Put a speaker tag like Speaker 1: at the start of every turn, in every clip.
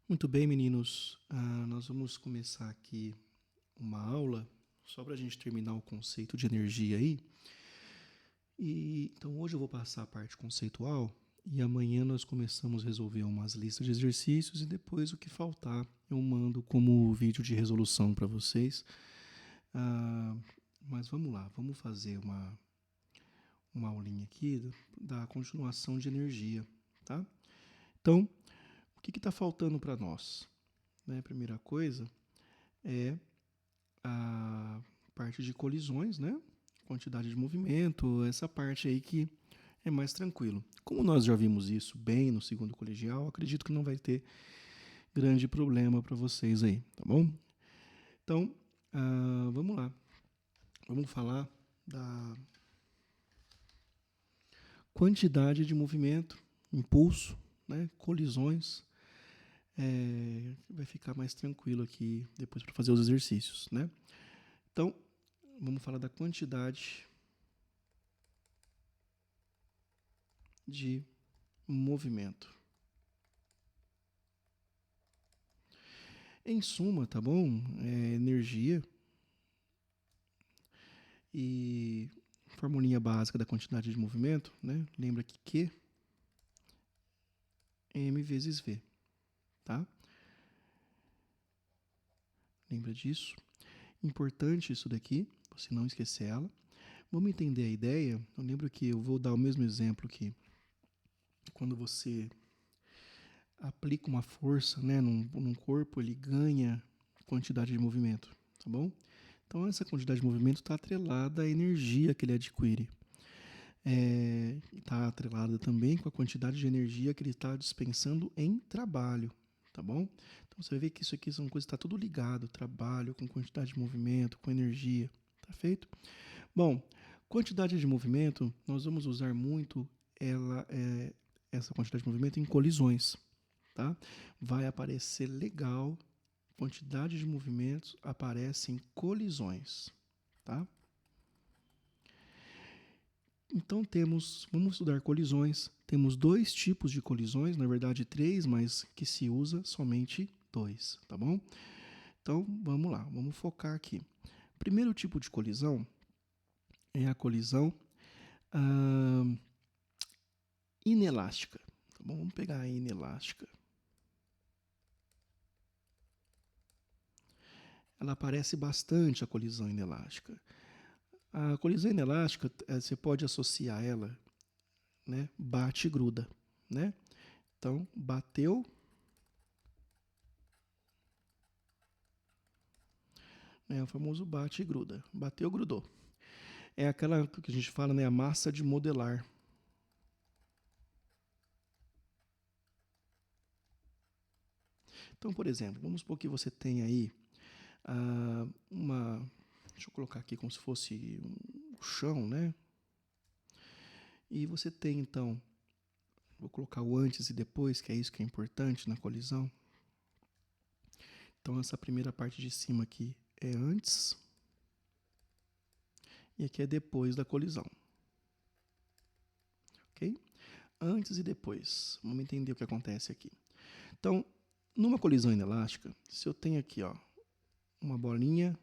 Speaker 1: Muito bem, meninos. Nós vamos começar aqui uma aula só para a gente terminar o conceito de energia aí. Então hoje eu vou passar a parte conceitual e amanhã nós começamos a resolver umas listas de exercícios e depois o que faltar eu mando como vídeo de resolução para vocês. Mas vamos lá, vamos fazer uma aulinha aqui da continuação de energia, tá? Então, o que está faltando para nós? Né? A primeira coisa é a parte de colisões, né? Quantidade de movimento, essa parte aí que é mais tranquilo. Como nós já vimos isso bem no segundo colegial, acredito que não vai ter grande problema para vocês aí, tá bom? Então, vamos lá. Vamos falar da quantidade de movimento, impulso, né? Colisões. Vai ficar mais tranquilo aqui depois para fazer os exercícios, né? Então, vamos falar da quantidade de movimento. Em suma, tá bom? Energia e formulinha básica da quantidade de movimento, né? Lembra que Q é M vezes V, tá? Lembra disso? Importante isso daqui, você não esquecer ela. Vamos entender a ideia. Eu lembro que eu vou dar o mesmo exemplo que quando você aplica uma força, né, num corpo, ele ganha quantidade de movimento, tá bom? Então essa quantidade de movimento está atrelada à energia que ele adquire. Está atrelada também com a quantidade de energia que ele está dispensando em trabalho, tá bom? Então você vai ver que isso aqui são coisas que está tudo ligado, trabalho com quantidade de movimento, com energia, tá feito? Bom, quantidade de movimento, nós vamos usar muito essa quantidade de movimento em colisões, tá? Vai aparecer legal, quantidade de movimentos aparece em colisões, tá? Então vamos estudar colisões. Temos dois tipos de colisões, na verdade três, mas que se usa somente dois, tá bom? Então vamos lá, vamos focar aqui. Primeiro tipo de colisão é a colisão inelástica. Tá bom? Vamos pegar a inelástica. Ela aparece bastante a colisão inelástica. A colisão inelástica, você pode associar ela, né? Bate e gruda, né? Então, bateu, né? O famoso bate e gruda. Bateu, grudou. É aquela que a gente fala, né? A massa de modelar. Então, por exemplo, vamos supor que você tem aí deixa eu colocar aqui como se fosse um chão, né? E você tem, então, vou colocar o antes e depois, que é isso que é importante na colisão. Então, essa primeira parte de cima aqui é antes e aqui é depois da colisão. Ok? Antes e depois. Vamos entender o que acontece aqui. Então, numa colisão inelástica, se eu tenho aqui ó, uma bolinha,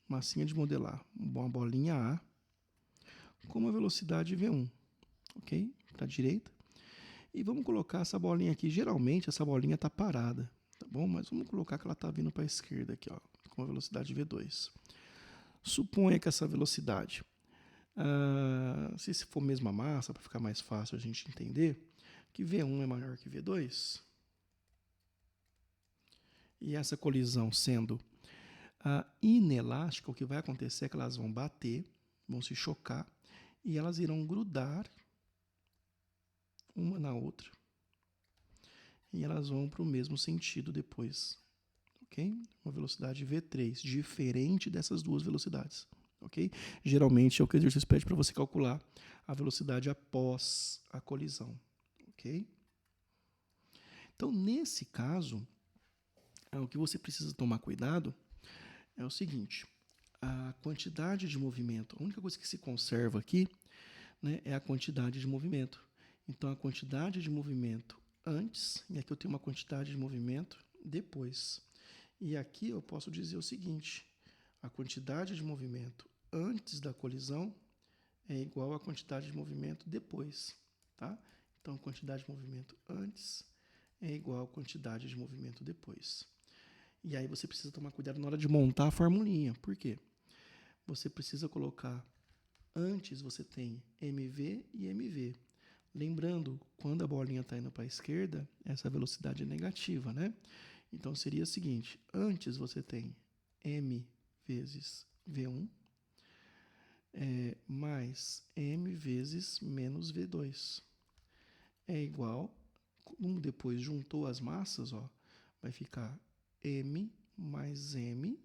Speaker 1: massinha de modelar, uma bolinha A com uma velocidade V1, ok? Para a direita. E vamos colocar essa bolinha aqui. Geralmente essa bolinha está parada, tá bom? Mas vamos colocar que ela está vindo para a esquerda aqui, ó, com a velocidade V2. Suponha que essa velocidade, se for mesma massa, para ficar mais fácil a gente entender, que V1 é maior que V2, e essa colisão sendo inelástica, o que vai acontecer é que elas vão bater, vão se chocar, e elas irão grudar uma na outra. E elas vão para o mesmo sentido depois. Ok? Uma velocidade V3, diferente dessas duas velocidades. Ok? Geralmente é o que o exercício pede para você calcular a velocidade após a colisão. Ok? Então, nesse caso, o que você precisa tomar cuidado é o seguinte: a quantidade de movimento, a única coisa que se conserva aqui, né, é a quantidade de movimento. Então, a quantidade de movimento antes, e aqui eu tenho uma quantidade de movimento depois. E aqui eu posso dizer o seguinte, a quantidade de movimento antes da colisão é igual à quantidade de movimento depois, tá? Então, quantidade de movimento antes é igual à quantidade de movimento depois. E aí você precisa tomar cuidado na hora de montar a formulinha. Por quê? Você precisa colocar, antes você tem mv e mv. Lembrando, quando a bolinha está indo para a esquerda, essa velocidade é negativa, né? Então, seria o seguinte, antes você tem m vezes v1, mais m vezes menos v2. É igual, como depois juntou as massas, ó, vai ficar m mais m,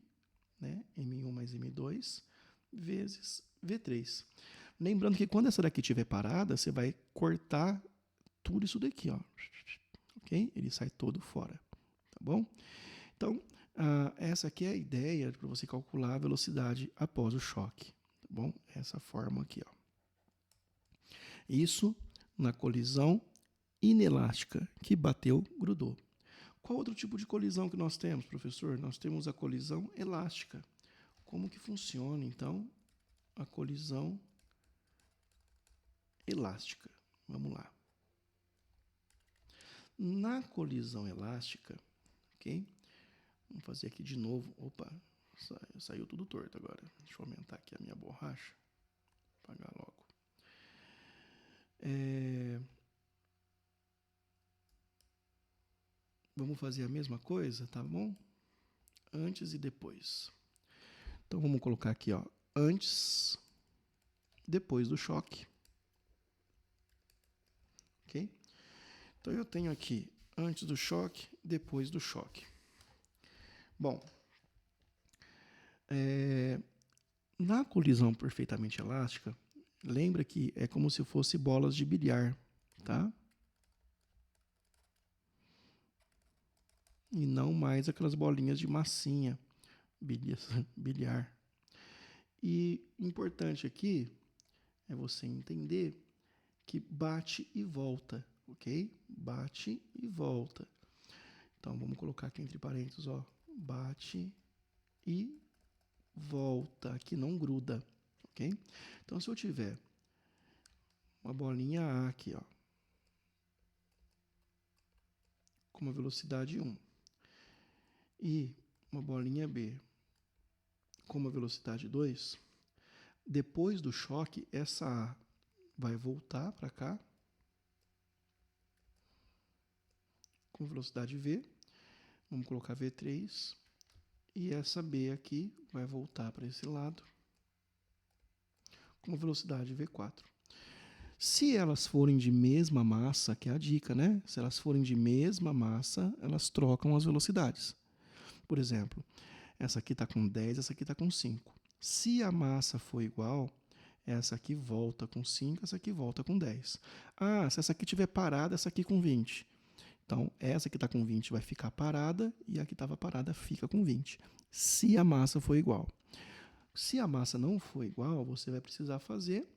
Speaker 1: né? m1 mais m2, vezes v3. Lembrando que quando essa daqui estiver parada, você vai cortar tudo isso daqui, ó. Ok? Ele sai todo fora, tá bom? Então, essa aqui é a ideia para você calcular a velocidade após o choque, tá bom? Essa forma aqui, ó. Isso na colisão inelástica, que bateu, grudou. Qual outro tipo de colisão que nós temos, professor? Nós temos a colisão elástica. Como que funciona, então, a colisão elástica? Vamos lá. Na colisão elástica, ok? Vamos fazer aqui de novo. Opa, saiu tudo torto agora. Deixa eu aumentar aqui a minha borracha. Apagar logo. Vamos fazer a mesma coisa, tá bom? Antes e depois. Então, vamos colocar aqui, ó, antes, depois do choque. Ok? Então, eu tenho aqui antes do choque, depois do choque. Bom, na colisão perfeitamente elástica, lembra que é como se fosse bolas de bilhar, tá? E não mais aquelas bolinhas de massinha, bilhar. E importante aqui é você entender que bate e volta, ok? Bate e volta. Então, vamos colocar aqui entre parênteses, ó, bate e volta, aqui não gruda, ok? Então, se eu tiver uma bolinha A aqui, ó, com uma velocidade 1, e uma bolinha B com uma velocidade 2, depois do choque, essa A vai voltar para cá, com velocidade V, vamos colocar V3, e essa B aqui vai voltar para esse lado, com velocidade V4. Se elas forem de mesma massa, que é a dica, né? Se elas forem de mesma massa, elas trocam as velocidades. Por exemplo, essa aqui está com 10, essa aqui está com 5. Se a massa for igual, essa aqui volta com 5, essa aqui volta com 10. Ah, se essa aqui estiver parada, essa aqui com 20. Então, essa que está com 20 vai ficar parada e a que estava parada fica com 20. Se a massa for igual. Se a massa não for igual, você vai precisar fazer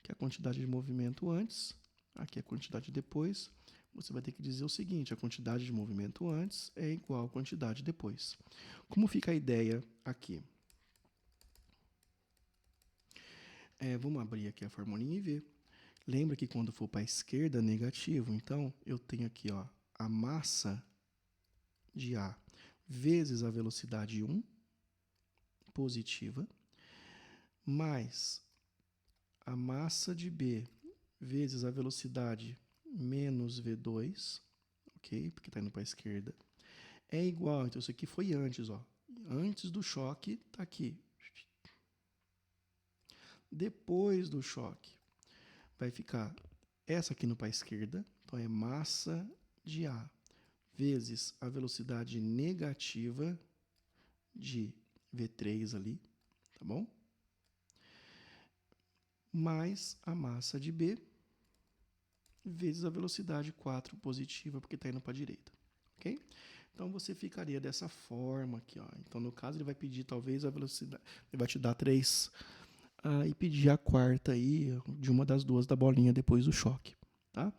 Speaker 1: que a quantidade de movimento antes, aqui a quantidade depois, você vai ter que dizer o seguinte, a quantidade de movimento antes é igual à quantidade depois. Como fica a ideia aqui? Vamos abrir aqui a formulinha e ver. Lembra que quando for para a esquerda, negativo. Então, eu tenho aqui, ó, a massa de A vezes a velocidade 1, positiva, mais a massa de B vezes a velocidade menos V2, ok? Porque está indo para a esquerda, é igual, então isso aqui foi antes, ó. Antes do choque, está aqui. Depois do choque, vai ficar essa aqui no para a esquerda, então é massa de A vezes a velocidade negativa de V3 ali, tá bom? Mais a massa de B vezes a velocidade 4 positiva, porque está indo para a direita, ok? Então, você ficaria dessa forma aqui, ó. Então, no caso, ele vai pedir talvez a velocidade, ele vai te dar 3 e pedir a quarta aí de uma das duas da bolinha depois do choque, tá?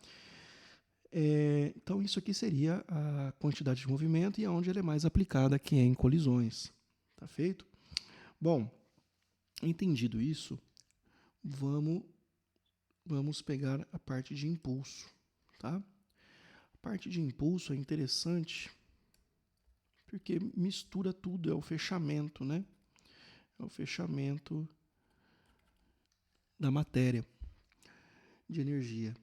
Speaker 1: Então, isso aqui seria a quantidade de movimento e aonde ela é mais aplicada, que é em colisões. Tá feito? Bom, entendido isso, vamos pegar a parte de impulso, tá? A parte de impulso é interessante porque mistura tudo, é o fechamento, né? É o fechamento da matéria, de energia.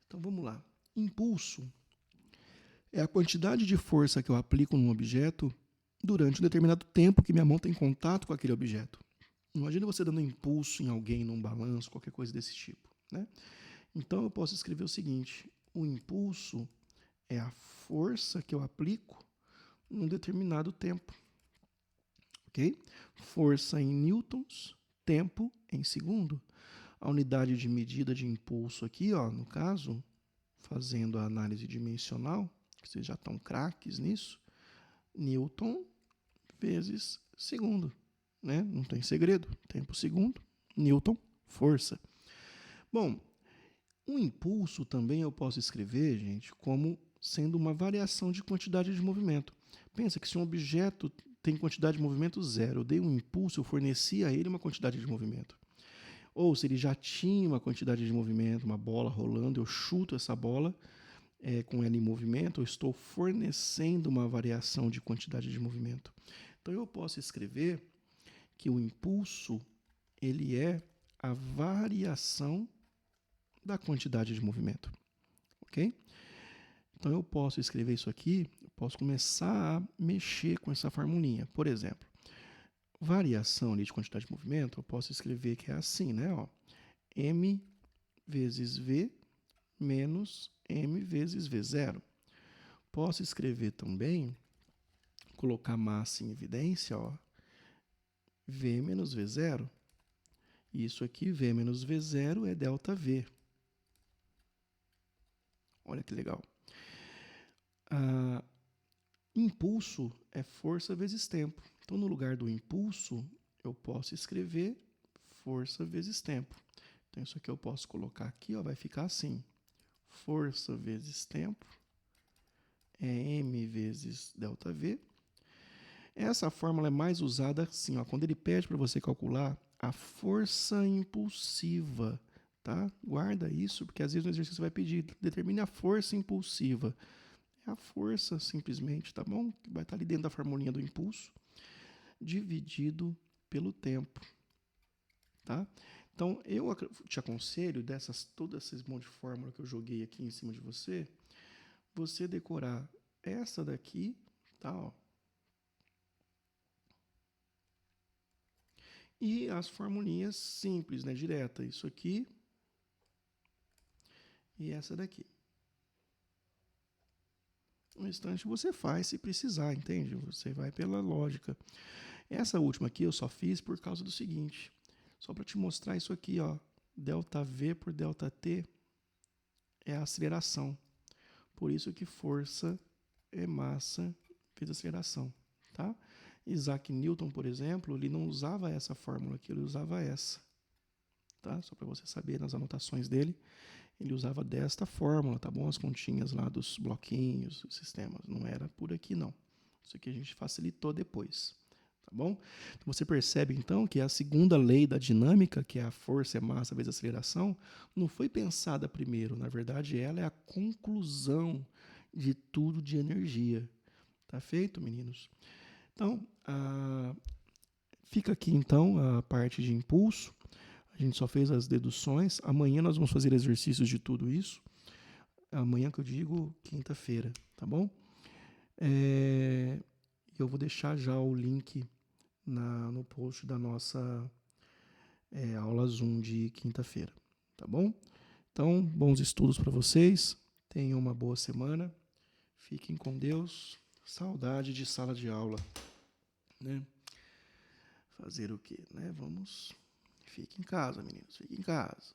Speaker 1: Então, vamos lá. Impulso é a quantidade de força que eu aplico num objeto durante um determinado tempo que minha mão tem contato com aquele objeto. Imagina você dando impulso em alguém, num balanço, qualquer coisa desse tipo, né? Então eu posso escrever o seguinte: o impulso é a força que eu aplico num determinado tempo, ok? Força em newtons, tempo em segundo. A unidade de medida de impulso aqui, ó, no caso, fazendo a análise dimensional, que vocês já estão craques nisso, newton vezes segundo, né? Não tem segredo, tempo segundo, newton, força. Bom, um impulso também eu posso escrever, gente, como sendo uma variação de quantidade de movimento. Pensa que se um objeto tem quantidade de movimento zero, eu dei um impulso, eu forneci a ele uma quantidade de movimento. Ou se ele já tinha uma quantidade de movimento, uma bola rolando, eu chuto essa bola com ela em movimento, eu estou fornecendo uma variação de quantidade de movimento. Então eu posso escrever que o impulso ele é a variação da quantidade de movimento, ok? Então eu posso escrever isso aqui, eu posso começar a mexer com essa formulinha. Por exemplo, variação ali de quantidade de movimento, eu posso escrever que é assim, né? Ó, m vezes v menos m vezes v0. Posso escrever também, colocar massa em evidência, ó, v menos v0. Isso aqui, v menos v0, é ΔV. Olha que legal. Impulso é força vezes tempo. Então, no lugar do impulso, eu posso escrever força vezes tempo. Então, isso aqui eu posso colocar aqui, ó, vai ficar assim. Força vezes tempo é m vezes ΔV. Essa fórmula é mais usada assim, ó, quando ele pede para você calcular a força impulsiva, tá? Guarda isso, porque às vezes no exercício vai pedir, determine a força impulsiva. É a força, simplesmente, tá bom? Que vai estar ali dentro da formulinha do impulso, dividido pelo tempo, tá? Então, eu te aconselho, todas essas monte de fórmula que eu joguei aqui em cima de você, você decorar essa daqui, tá? Ó. E as formulinhas simples, né? Direta. Isso aqui e essa daqui. No restante você faz se precisar, entende? Você vai pela lógica. Essa última aqui eu só fiz por causa do seguinte. Só para te mostrar isso aqui, ó. ΔV por ΔT é a aceleração. Por isso que força é massa vezes aceleração, tá? Isaac Newton, por exemplo, ele não usava essa fórmula aqui, ele usava essa, tá? Só para você saber nas anotações dele, ele usava desta fórmula, tá bom? As continhas lá dos bloquinhos, dos sistemas, não era por aqui não. Isso aqui a gente facilitou depois, tá bom? Então você percebe então que a segunda lei da dinâmica, que é a força é massa vezes aceleração, não foi pensada primeiro, na verdade ela é a conclusão de tudo de energia. Tá feito, meninos? Então, fica aqui então a parte de impulso. A gente só fez as deduções. Amanhã nós vamos fazer exercícios de tudo isso. Amanhã que eu digo, quinta-feira, tá bom? Eu vou deixar já o link no post da nossa aula Zoom de quinta-feira, tá bom? Então, bons estudos para vocês. Tenham uma boa semana. Fiquem com Deus. Saudade de sala de aula, né? Fazer o quê, né? Fique em casa, meninos. Fique em casa.